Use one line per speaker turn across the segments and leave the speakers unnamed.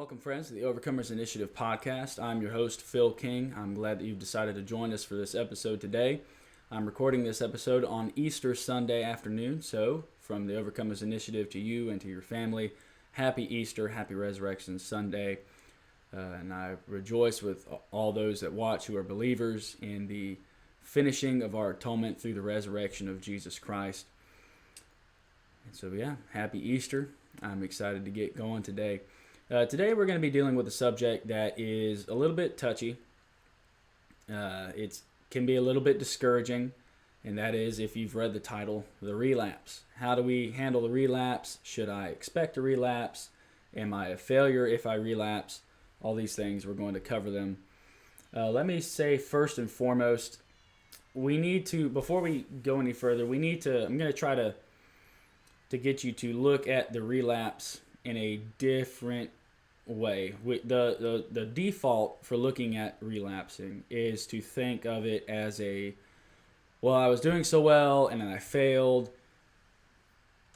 Welcome, friends, to the Overcomers Initiative podcast. I'm your host, Phil King. I'm glad that you've decided to join us for this episode today. I'm recording this episode on Easter Sunday afternoon, so from the Overcomers Initiative to you and to your family, happy Easter, happy Resurrection Sunday. And I rejoice with all those that watch who are believers in the finishing of our atonement through the resurrection of Jesus Christ. And so, happy Easter. I'm excited to get going today. Today we're going to be dealing with a subject that is a little bit touchy. It can be a little bit discouraging, and that is, if you've read the title, The Relapse. How do we handle the relapse? Should I expect a relapse? Am I a failure if I relapse? All these things, we're going to cover them. Let me say first and foremost, we need to, before we go any further, I'm going to try to get you to look at the relapse in a different way. The default for looking at relapsing is to think of it as I was doing so well and then I failed.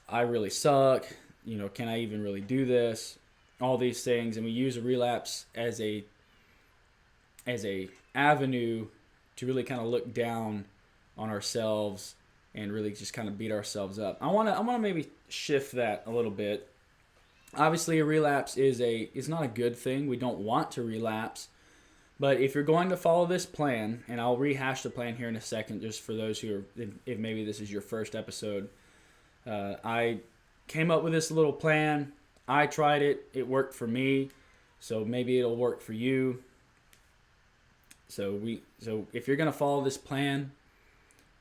I really suck. Can I even really do this? All these things, and we use a relapse as a avenue to really kind of look down on ourselves and really just kind of beat ourselves up. I want to maybe shift that a little bit. Obviously, a relapse is not a good thing. We don't want to relapse. But if you're going to follow this plan, and I'll rehash the plan here in a second, just for those who are, if maybe this is your first episode, I came up with this little plan. I tried it. It worked for me. So maybe it'll work for you. So if you're going to follow this plan,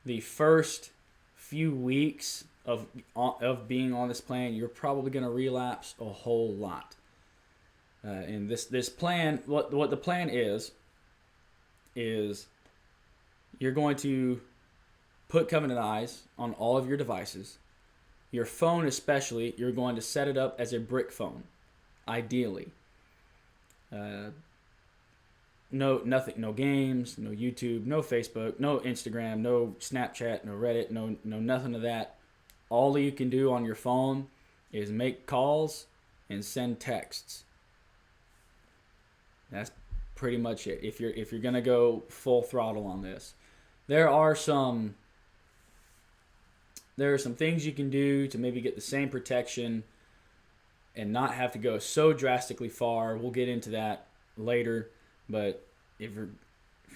the first few weeks of being on this plan, you're probably going to relapse a whole lot. And this plan, what the plan is you're going to put covenant eyes on all of your devices. Your phone especially, you're going to set it up as a brick phone, ideally. No games, no YouTube, no Facebook, no Instagram, no Snapchat, no Reddit, no nothing of that. All you can do on your phone is make calls and send texts. That's pretty much it. If you're gonna go full throttle on this, there are some things you can do to maybe get the same protection and not have to go so drastically far. We'll get into that later. But if you're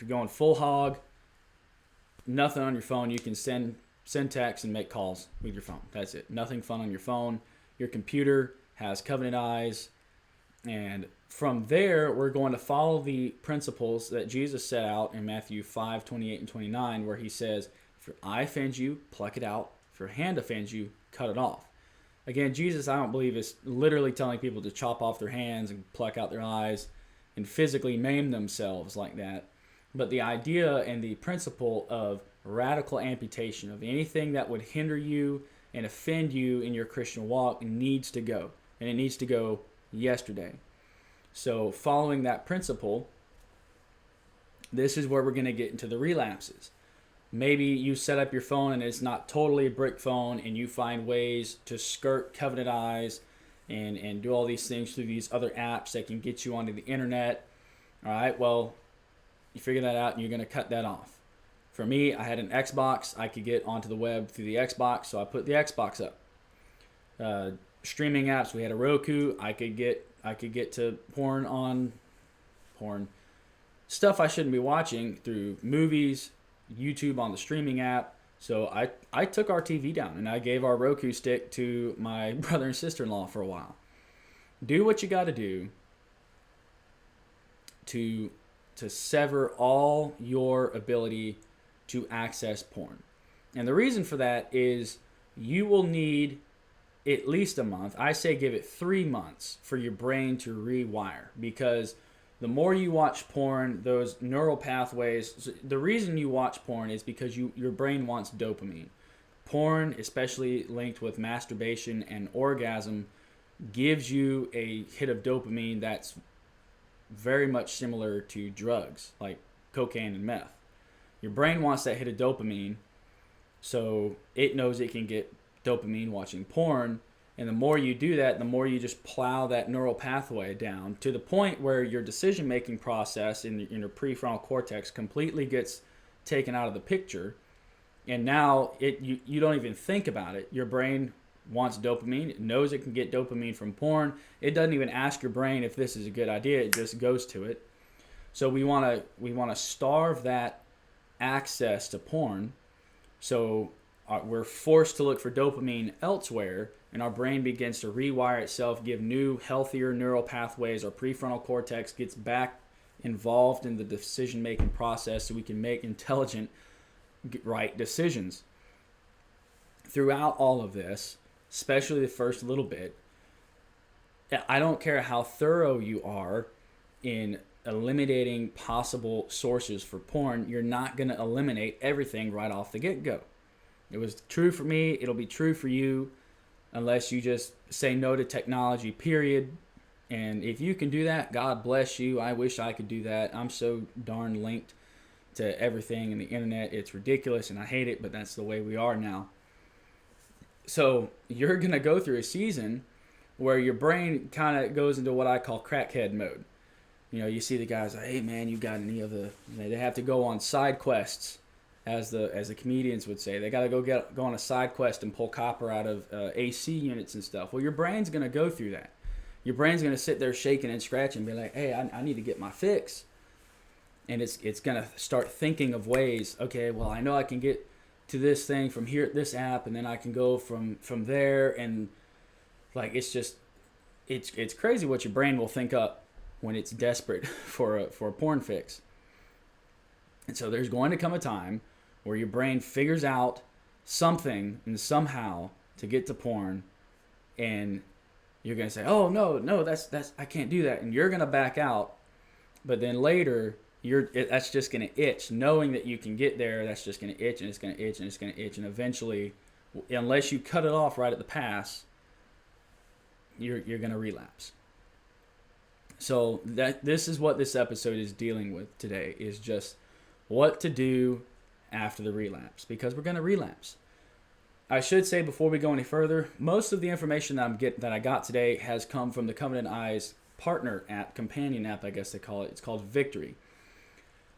going full hog, nothing on your phone, you can send texts and make calls with your phone. That's it. Nothing fun on your phone. Your computer has covenant eyes. And from there, we're going to follow the principles that Jesus set out in Matthew 5:28 and 29, where he says, if your eye offends you, pluck it out. If your hand offends you, cut it off. Again, Jesus, I don't believe, is literally telling people to chop off their hands and pluck out their eyes and physically maim themselves like that. But the idea and the principle of radical amputation of anything that would hinder you and offend you in your Christian walk needs to go. And it needs to go yesterday. So following that principle, this is where we're going to get into the relapses. Maybe you set up your phone and it's not totally a brick phone and you find ways to skirt covenant eyes and do all these things through these other apps that can get you onto the internet. All right, well, you figure that out and you're going to cut that off. For me, I had an Xbox. I could get onto the web through the Xbox, so I put the Xbox up. Streaming apps, we had a Roku. I could get to porn stuff I shouldn't be watching through movies, YouTube on the streaming app. So I took our TV down and I gave our Roku stick to my brother and sister-in-law for a while. Do what you got to do to sever all your ability to access porn. And the reason for that is you will need at least a month. I say give it 3 months for your brain to rewire, because the more you watch porn, those neural pathways, the reason you watch porn is because your brain wants dopamine. Porn, especially linked with masturbation and orgasm, gives you a hit of dopamine that's very much similar to drugs, like cocaine and meth. Your brain wants that hit of dopamine, so it knows it can get dopamine watching porn, And the more you do that, the more you just plow that neural pathway down to the point where your decision-making process in your prefrontal cortex completely gets taken out of the picture. And now you don't even think about it. Your brain wants dopamine. It knows it can get dopamine from porn. It doesn't even ask your brain if this is a good idea. It just goes to it. So we want to starve that access to porn. So we're forced to look for dopamine elsewhere, and our brain begins to rewire itself, give new, healthier neural pathways. Our prefrontal cortex gets back involved in the decision-making process so we can make intelligent, right decisions. Throughout all of this, especially the first little bit, I don't care how thorough you are in eliminating possible sources for porn, you're not going to eliminate everything right off the get-go. It was true for me. It'll be true for you unless you just say no to technology, period. And if you can do that, God bless you. I wish I could do that. I'm so darn linked to everything in the internet. It's ridiculous and I hate it, but that's the way we are now. So you're going to go through a season where your brain kind of goes into what I call crackhead mode. You know, you see the guys like, hey man, you got any of the, they have to go on side quests, as the comedians would say. They got to go on a side quest and pull copper out of AC units and stuff. Well, your brain's going to go through that. Your brain's going to sit there shaking and scratching and be like, hey, I need to get my fix. And it's going to start thinking of ways, okay, well, I know I can get to this thing from here at this app, and then I can go from there. And like, it's crazy what your brain will think up when it's desperate for a porn fix. And so there's going to come a time where your brain figures out something and somehow to get to porn, and you're going to say, oh no, that's I can't do that, and you're going to back out. But then later, that's just going to itch, knowing that you can get there. That's just going to itch, and it's going to itch, and it's going to itch, and eventually, unless you cut it off right at the pass, you're going to relapse. So this is what this episode is dealing with today, is just what to do after the relapse, because we're going to relapse. I should say before we go any further, most of the information that I got today has come from the Covenant Eyes partner app, companion app, I guess they call it. It's called Victory.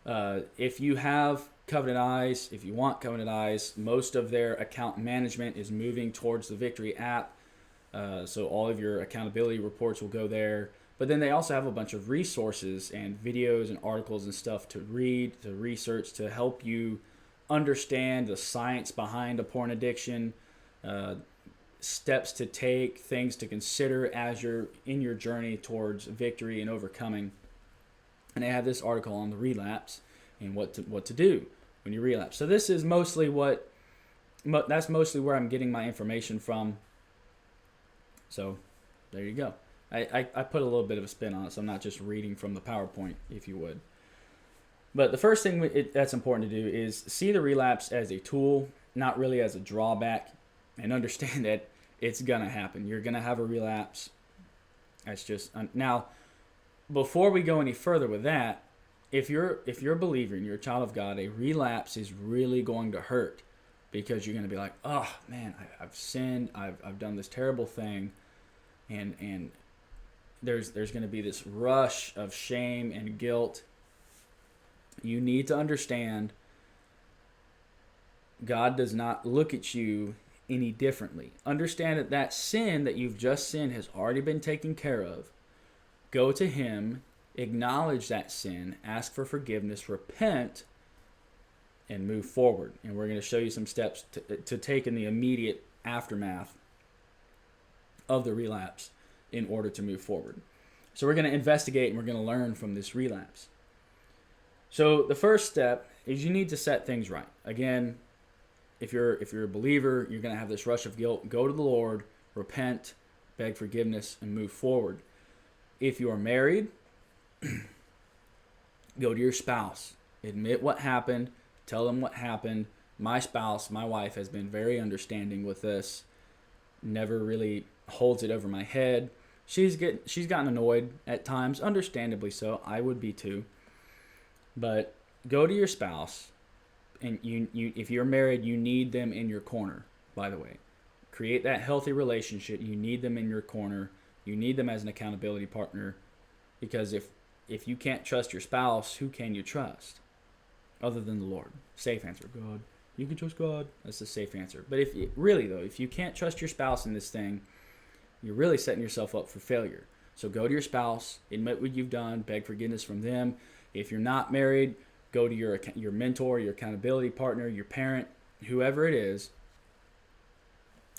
If you have Covenant Eyes, if you want Covenant Eyes, most of their account management is moving towards the Victory app. So all of your accountability reports will go there. But then they also have a bunch of resources and videos and articles and stuff to read, to research, to help you understand the science behind a porn addiction, steps to take, things to consider as you're in your journey towards victory and overcoming. And they have this article on the relapse and what to do when you relapse. So this is mostly that's mostly where I'm getting my information from. So there you go. I put a little bit of a spin on it, so I'm not just reading from the PowerPoint, if you would. But the first thing that's important to do is see the relapse as a tool, not really as a drawback, and understand that it's going to happen. You're going to have a relapse. That's just... Now, before we go any further with that, if you're a believer and you're a child of God, a relapse is really going to hurt, because you're going to be like, oh, man, I've sinned. I've done this terrible thing. And there's going to be this rush of shame and guilt. You need to understand God does not look at you any differently. Understand that sin that you've just sinned has already been taken care of. Go to Him, acknowledge that sin, ask for forgiveness, repent, and move forward. And we're going to show you some steps to take in the immediate aftermath of the relapse in order to move forward. So we're going to investigate and we're going to learn from this relapse. So the first step is you need to set things right. Again, if you're a believer, you're going to have this rush of guilt. Go to the Lord, repent, beg forgiveness, and move forward. If you are married, go to your spouse. Admit what happened. Tell them what happened. My spouse, my wife, has been very understanding with this. Never really holds it over my head. She's gotten annoyed at times, understandably so. I would be too. But go to your spouse, and you if you're married, you need them in your corner, by the way. create that healthy relationship. You need them in your corner. You need them as an accountability partner, because if you can't trust your spouse, who can you trust other than the Lord? Safe answer, God. You can trust God. That's the safe answer. But if you can't trust your spouse in this thing, you're really setting yourself up for failure. So go to your spouse, admit what you've done, beg forgiveness from them. If you're not married, go to your mentor, your accountability partner, your parent, whoever it is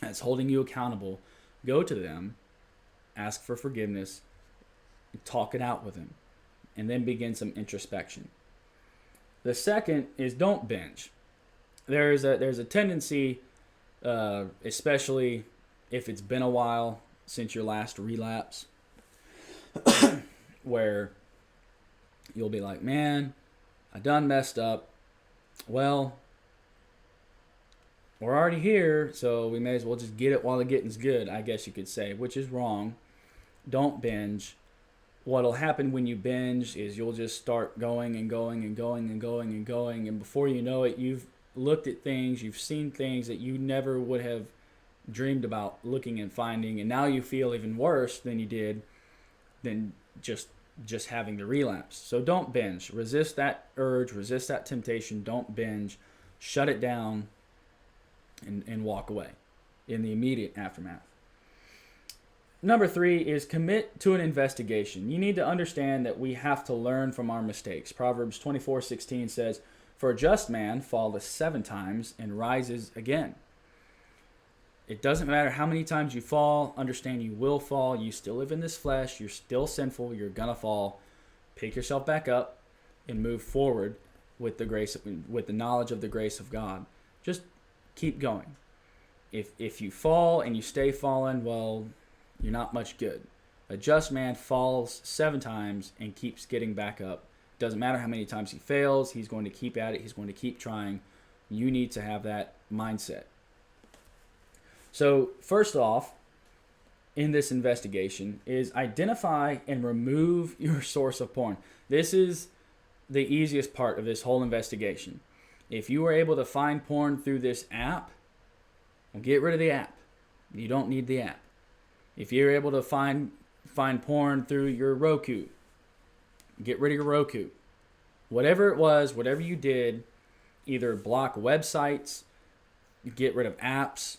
that's holding you accountable. Go to them, ask for forgiveness, and talk it out with them, and then begin some introspection. The second is don't binge. There's a tendency, especially if it's been a while since your last relapse, where you'll be like, man, I done messed up. Well, we're already here, so we may as well just get it while the getting's good, I guess you could say, which is wrong. Don't binge. What'll happen when you binge is you'll just start going and going and going and going and going, and before you know it, you've looked at things, you've seen things that you never would have dreamed about looking and finding, and now you feel even worse than you did than just having the relapse. So don't binge. Resist that urge, resist that temptation. Don't binge. Shut it down and walk away in the immediate aftermath. Number 3 is commit to an investigation. You need to understand that we have to learn from our mistakes. Proverbs 24:16 says, "For a just man falleth 7 times and rises again." It doesn't matter how many times you fall. Understand you will fall. You still live in this flesh. You're still sinful. You're going to fall. Pick yourself back up and move forward with the grace, with the knowledge of the grace of God. Just keep going. If you fall and you stay falling, well, you're not much good. A just man falls 7 times and keeps getting back up. Doesn't matter how many times he fails. He's going to keep at it. He's going to keep trying. You need to have that mindset. So first off, in this investigation is identify and remove your source of porn. This is the easiest part of this whole investigation. If you were able to find porn through this app, well, get rid of the app. You don't need the app. If you're able to find porn through your Roku, get rid of your Roku. Whatever it was, whatever you did, either block websites, get rid of apps,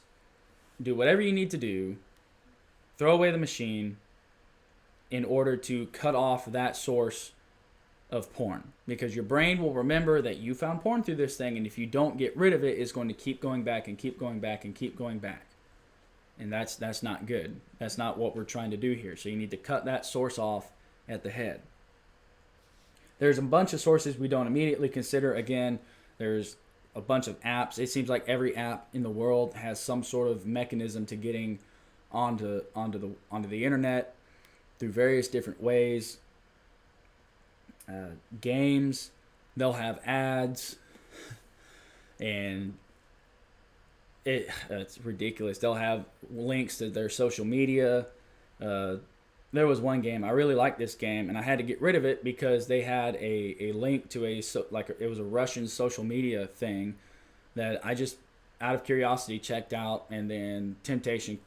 do whatever you need to do, throw away the machine in order to cut off that source of porn. Because your brain will remember that you found porn through this thing, and if you don't get rid of it, it's going to keep going back and keep going back and keep going back. And that's not good. That's not what we're trying to do here. So you need to cut that source off at the head. There's a bunch of sources we don't immediately consider. Again, there's a bunch of apps. It seems like every app in the world has some sort of mechanism to getting onto the internet through various different ways. Games, they'll have ads, and it's ridiculous. They'll have links to their social media. There was one game, I really liked this game, and I had to get rid of it because they had a link to it was a Russian social media thing that I just, out of curiosity, checked out, and then temptation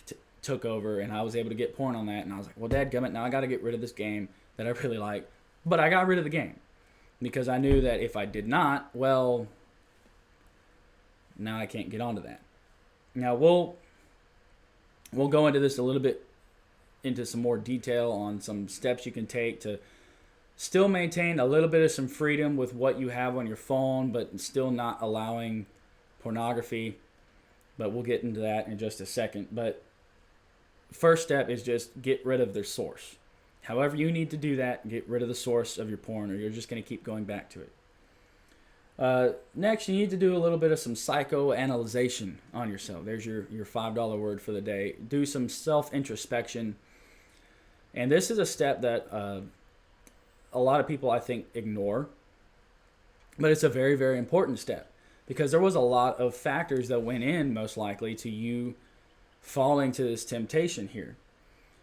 took over, and I was able to get porn on that, and I was like, well, dadgummit, now I got to get rid of this game that I really like. But I got rid of the game because I knew that if I did not, well, now I can't get onto that. Now, we'll go into this a little bit, into some more detail on some steps you can take to still maintain a little bit of some freedom with what you have on your phone, but still not allowing pornography. But we'll get into that in just a second. But first step is just get rid of their source. However you need to do that, get rid of the source of your porn, or you're just going to keep going back to it. Next, you need to do a little bit of some psychoanalyzation on yourself. There's your $5 word for the day. Do some self-introspection. And this is a step that a lot of people, I think, ignore. But it's a very, very important step because there was a lot of factors that went in, most likely, to you falling to this temptation here.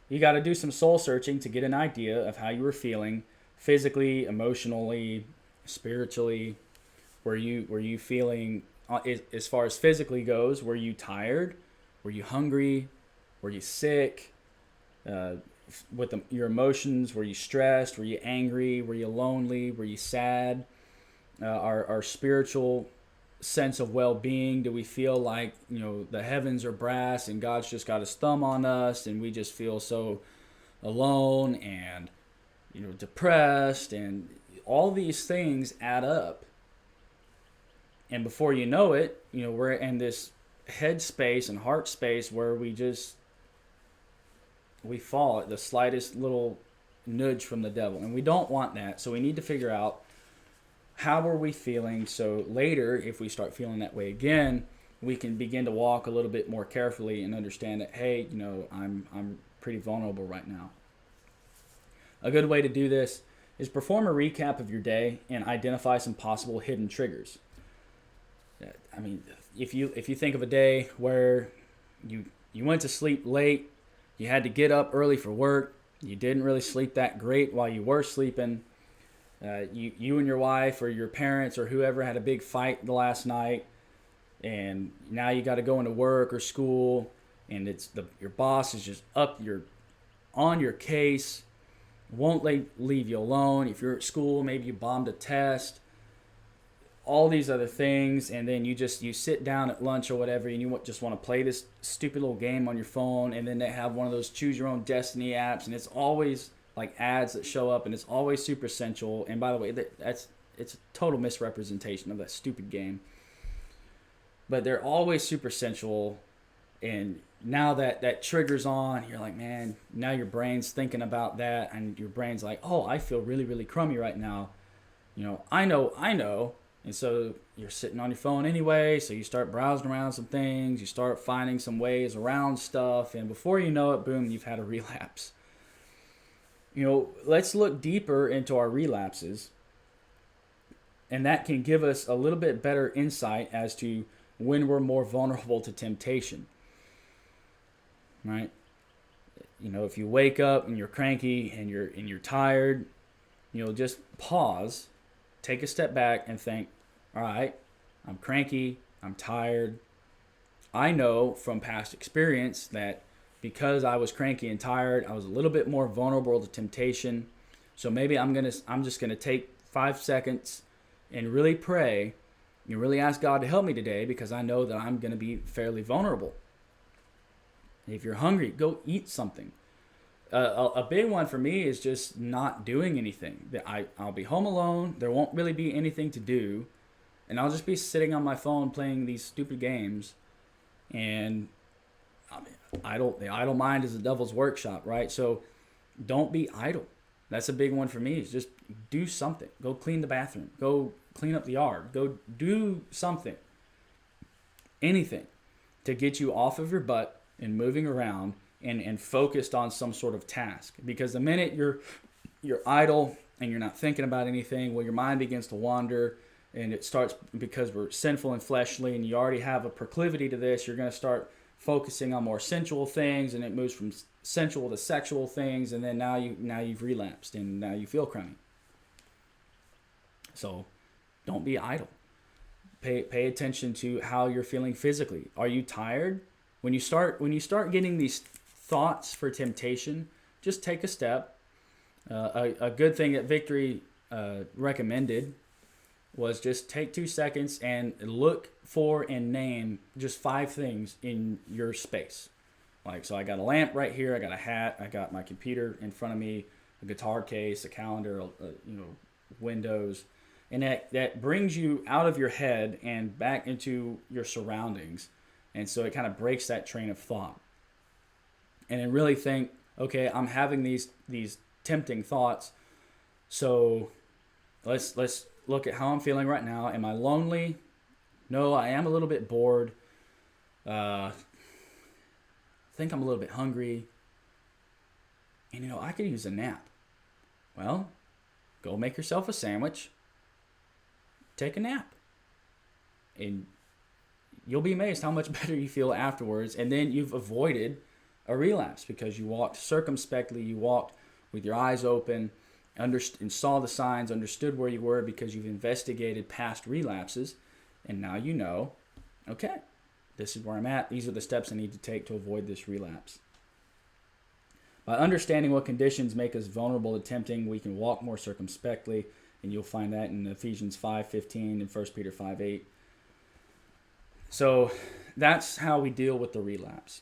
You got to do some soul searching to get an idea of how you were feeling physically, emotionally, spiritually. Were you feeling, as far as physically goes, were you tired? Were you hungry? Were you sick? Your emotions, were you stressed? Were you angry? Were you lonely? Were you sad? Our spiritual sense of well-being, do we feel like the heavens are brass and God's just got his thumb on us and we just feel so alone and depressed, and all these things add up, and before you know it, we're in this head space and heart space where we fall at the slightest little nudge from the devil, and we don't want that. So we need to figure out how are we feeling, so later if we start feeling that way again, we can begin to walk a little bit more carefully and understand that, hey, I'm pretty vulnerable right now. A good way to do this is perform a recap of your day and identify some possible hidden triggers. I mean, if you think of a day where you went to sleep late, you had to get up early for work, you didn't really sleep that great while you were sleeping, you and your wife or your parents or whoever had a big fight the last night, and now you got to go into work or school, and your boss is just on your case, won't leave you alone. If you're at school, maybe you bombed a test, all these other things, and then you sit down at lunch or whatever, and you just want to play this stupid little game on your phone, and then they have one of those choose your own destiny apps, and it's always like ads that show up, and it's always super sensual. And by the way, it's a total misrepresentation of that stupid game, but they're always super sensual. And now that triggers on, you're like, man, now your brain's thinking about that, and your brain's like, oh, I feel really, really crummy right now. I know. And so you're sitting on your phone anyway, so you start browsing around some things, you start finding some ways around stuff, and before you know it, boom, you've had a relapse. Let's look deeper into our relapses, and that can give us a little bit better insight as to when we're more vulnerable to temptation. Right? If you wake up and you're cranky and you're tired, just pause, take a step back and think, all right, I'm cranky, I'm tired. I know from past experience that because I was cranky and tired, I was a little bit more vulnerable to temptation. So maybe I'm just gonna take 5 seconds and really pray and really ask God to help me today, because I know that I'm gonna be fairly vulnerable. If you're hungry, go eat something. A big one for me is just not doing anything. I'll be home alone. There won't really be anything to do, and I'll just be sitting on my phone playing these stupid games. And the idle mind is the devil's workshop, right? So don't be idle. That's a big one for me, is just do something. Go clean the bathroom. Go clean up the yard. Go do something. Anything to get you off of your butt and moving around and focused on some sort of task. Because the minute you're idle and you're not thinking about anything, well, your mind begins to wander, and it starts, because we're sinful and fleshly and you already have a proclivity to this, you're going to start focusing on more sensual things, and it moves from sensual to sexual things, and then now you've relapsed and now you feel crummy. So don't be idle. Pay attention to how you're feeling physically. Are you tired? When you start getting these thoughts for temptation, just take a step. A good thing that Victory recommended was just take 2 seconds and look for and name just 5 things in your space. Like, so I got a lamp right here, I got a hat, I got my computer in front of me, a guitar case, a calendar, windows. And that brings you out of your head and back into your surroundings. And so it kind of breaks that train of thought. And then really think, okay, I'm having these tempting thoughts. So let's look at how I'm feeling right now. Am I lonely? No, I am a little bit bored. I think I'm a little bit hungry. And I could use a nap. Well, go make yourself a sandwich. Take a nap. And you'll be amazed how much better you feel afterwards. And then you've avoided a relapse because you walked circumspectly, you walked with your eyes open, and saw the signs, understood where you were because you've investigated past relapses. And now you know, okay, this is where I'm at. These are the steps I need to take to avoid this relapse. By understanding what conditions make us vulnerable to tempting, we can walk more circumspectly, and you'll find that in Ephesians 5:15 and 1 Peter 5:8. So that's how we deal with the relapse.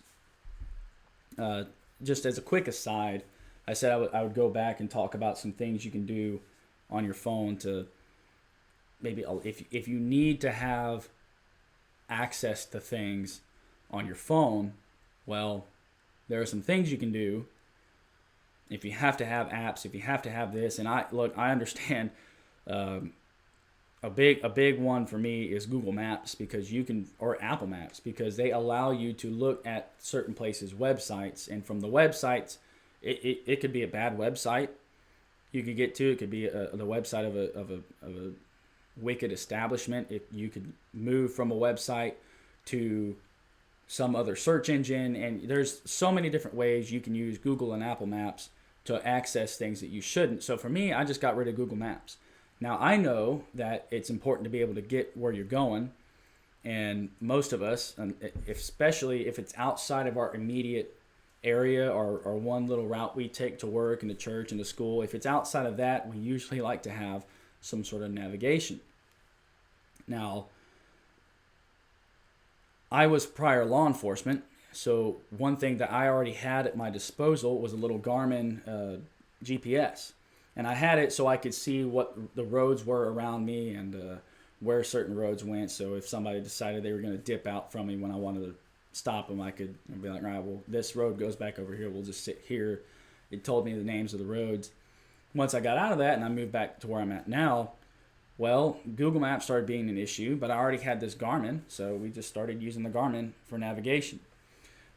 Just as a quick aside, I said I would go back and talk about some things you can do on your phone to maybe, if you need to have access to things on your phone, well, there are some things you can do. If you have to have apps, if you have to have this, and I understand a big one for me is Google Maps, because you can, or Apple Maps, because they allow you to look at certain places' websites, and from the websites, it could be a bad website you could get to. It could be the website of a wicked establishment. You could move from a website to some other search engine, and there's so many different ways you can use Google and Apple Maps to access things that you shouldn't. So for me, I just got rid of Google Maps. Now, I know that it's important to be able to get where you're going, and most of us, especially if it's outside of our immediate area or one little route we take to work and to church and to school, if it's outside of that, we usually like to have some sort of navigation. Now, I was prior law enforcement, so one thing that I already had at my disposal was a little Garmin GPS. And I had it so I could see what the roads were around me and where certain roads went. So if somebody decided they were going to dip out from me when I wanted to stop them, I could be like, all right, well, this road goes back over here. We'll just sit here. It told me the names of the roads. Once I got out of that and I moved back to where I'm at now, well, Google Maps started being an issue, but I already had this Garmin, so we just started using the Garmin for navigation.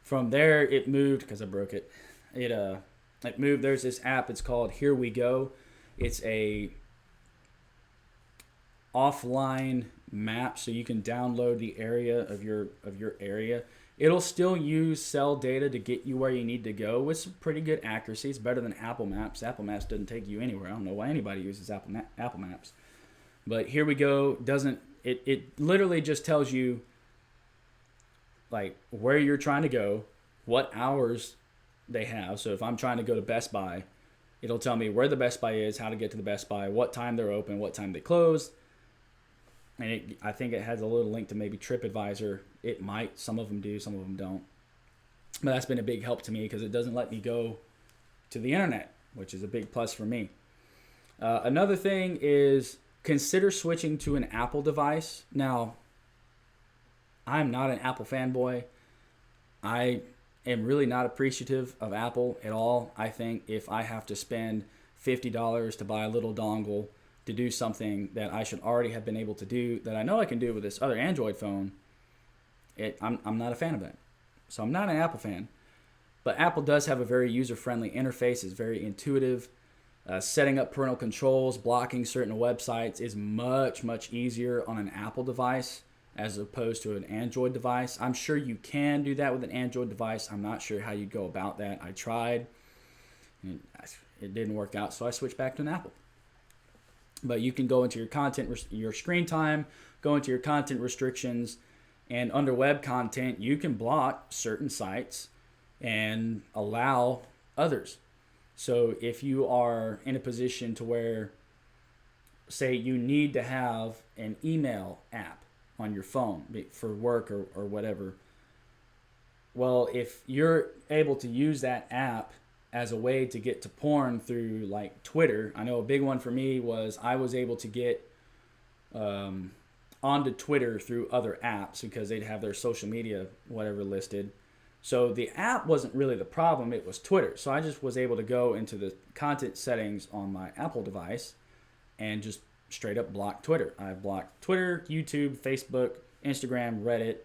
From there, it moved, because I broke it. It moved. There's this app. It's called Here We Go. It's a offline map, so you can download the area of your area. It'll still use cell data to get you where you need to go with some pretty good accuracy. It's better than Apple Maps. Apple Maps doesn't take you anywhere. I don't know why anybody uses Apple Maps. But Here We Go doesn't. It literally just tells you like where you're trying to go, what hours they have. So if I'm trying to go to Best Buy, it'll tell me where the Best Buy is, how to get to the Best Buy, what time they're open, what time they close. And I think it has a little link to maybe TripAdvisor. It might. Some of them do, some of them don't. But that's been a big help to me because it doesn't let me go to the internet, which is a big plus for me. Another thing is consider switching to an Apple device. Now, I'm not an Apple fanboy. I am really not appreciative of Apple at all. I think if I have to spend $50 to buy a little dongle to do something that I should already have been able to do, that I know I can do with this other Android phone, I'm not a fan of that. So I'm not an Apple fan. But Apple does have a very user-friendly interface. It's very intuitive. Setting up parental controls, blocking certain websites is much, much easier on an Apple device as opposed to an Android device. I'm sure you can do that with an Android device. I'm not sure how you'd go about that. I tried, and it didn't work out, so I switched back to an Apple. But you can go into your content, your screen time, go into your content restrictions, and under web content, you can block certain sites and allow others. So if you are in a position to where, say, you need to have an email app on your phone for work or whatever, well, if you're able to use that app as a way to get to porn through like Twitter, I know a big one for me was I was able to get onto Twitter through other apps because they'd have their social media whatever listed. So the app wasn't really the problem, it was Twitter. So I just was able to go into the content settings on my Apple device and just straight up block Twitter. I blocked Twitter, YouTube, Facebook, Instagram, Reddit,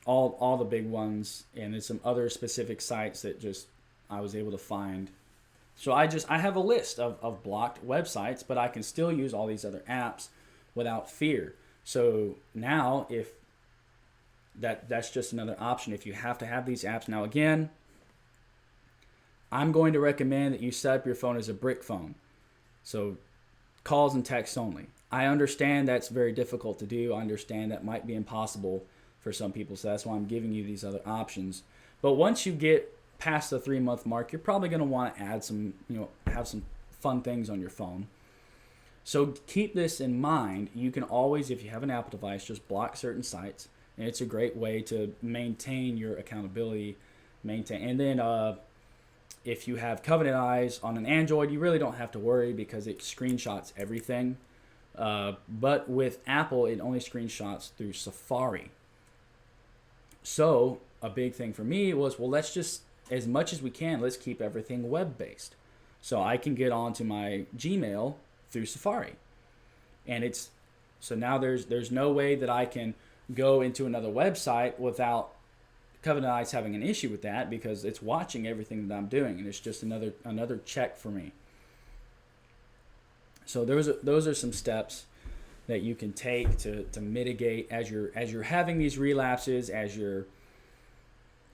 all the big ones, and then some other specific sites that just I was able to find. So I have a list of blocked websites, but I can still use all these other apps without fear. So now if that's just another option if you have to have these apps. Now again, I'm going to recommend that you set up your phone as a brick phone. So calls and texts only. I understand that's very difficult to do. I understand that might be impossible. for some people. So that's why I'm giving you these other options. But once you get past the 3-month mark, you're probably going to want to add some, have some fun things on your phone. So keep this in mind. You can always, if you have an Apple device, just block certain sites. And it's a great way to maintain your accountability. And then if you have Covenant Eyes on an Android, you really don't have to worry because it screenshots everything. But with Apple, it only screenshots through Safari. So a big thing for me was, well, let's just, as much as we can, let's keep everything web-based. So I can get onto my Gmail through Safari. And so now there's no way that I can go into another website without Covenant Eyes having an issue with that, because it's watching everything that I'm doing, and it's just another check for me. So those are some steps that you can take to mitigate as you're having these relapses, as you're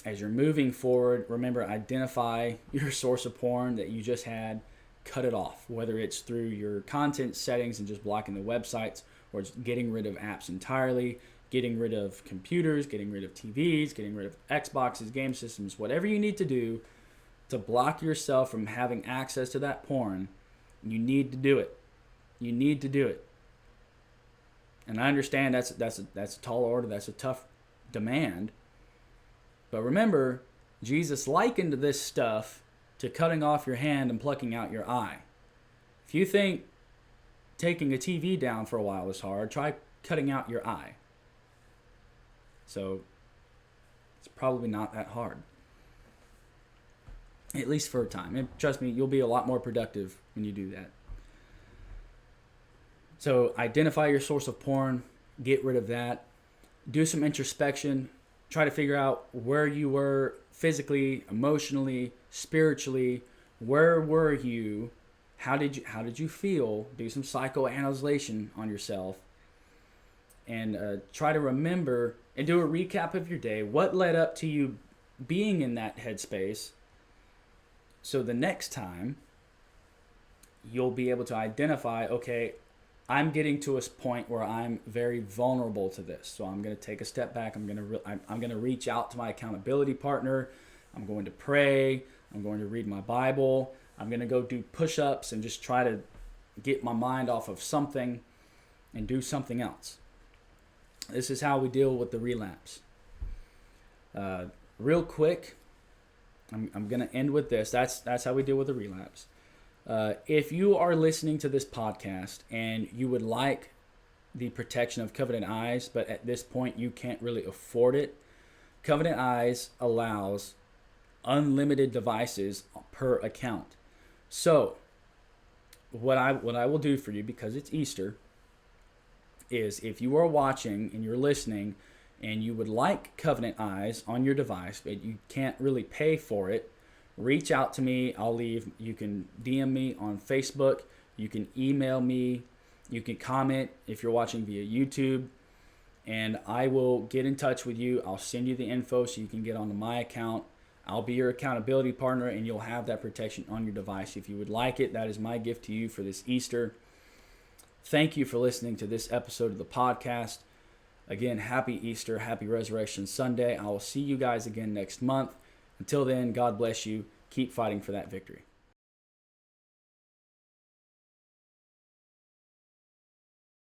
moving forward. Remember, identify your source of porn that you just had, cut it off, whether it's through your content settings and just blocking the websites, or just getting rid of apps entirely, getting rid of computers, getting rid of TVs, getting rid of Xboxes, game systems, whatever you need to do to block yourself from having access to that porn. You need to do it. You need to do it. And I understand that's a tall order, that's a tough demand. But remember, Jesus likened this stuff to cutting off your hand and plucking out your eye. If you think taking a TV down for a while is hard, try cutting out your eye. So it's probably not that hard. At least for a time. And trust me, you'll be a lot more productive when you do that. So identify your source of porn, get rid of that, do some introspection, try to figure out where you were physically, emotionally, spiritually. Where were you? How did you feel? Do some psychoanalysis on yourself, and try to remember and do a recap of your day. What led up to you being in that headspace? So the next time you'll be able to identify, okay, I'm getting to a point where I'm very vulnerable to this. So I'm going to take a step back. I'm going to reach out to my accountability partner. I'm going to pray. I'm going to read my Bible. I'm going to go do push-ups and just try to get my mind off of something and do something else. This is how we deal with the relapse. Real quick, I'm going to end with this. That's how we deal with the relapse. If you are listening to this podcast and you would like the protection of Covenant Eyes, but at this point you can't really afford it, Covenant Eyes allows unlimited devices per account. So what I will do for you, because it's Easter, is if you are watching and you're listening and you would like Covenant Eyes on your device, but you can't really pay for it, reach out to me. You can DM me on Facebook. You can email me. You can comment if you're watching via YouTube. And I will get in touch with you. I'll send you the info so you can get onto my account. I'll be your accountability partner, and you'll have that protection on your device. If you would like it, that is my gift to you for this Easter. Thank you for listening to this episode of the podcast. Again, happy Easter, happy Resurrection Sunday. I will see you guys again next month. Until then, God bless you. Keep fighting for that victory.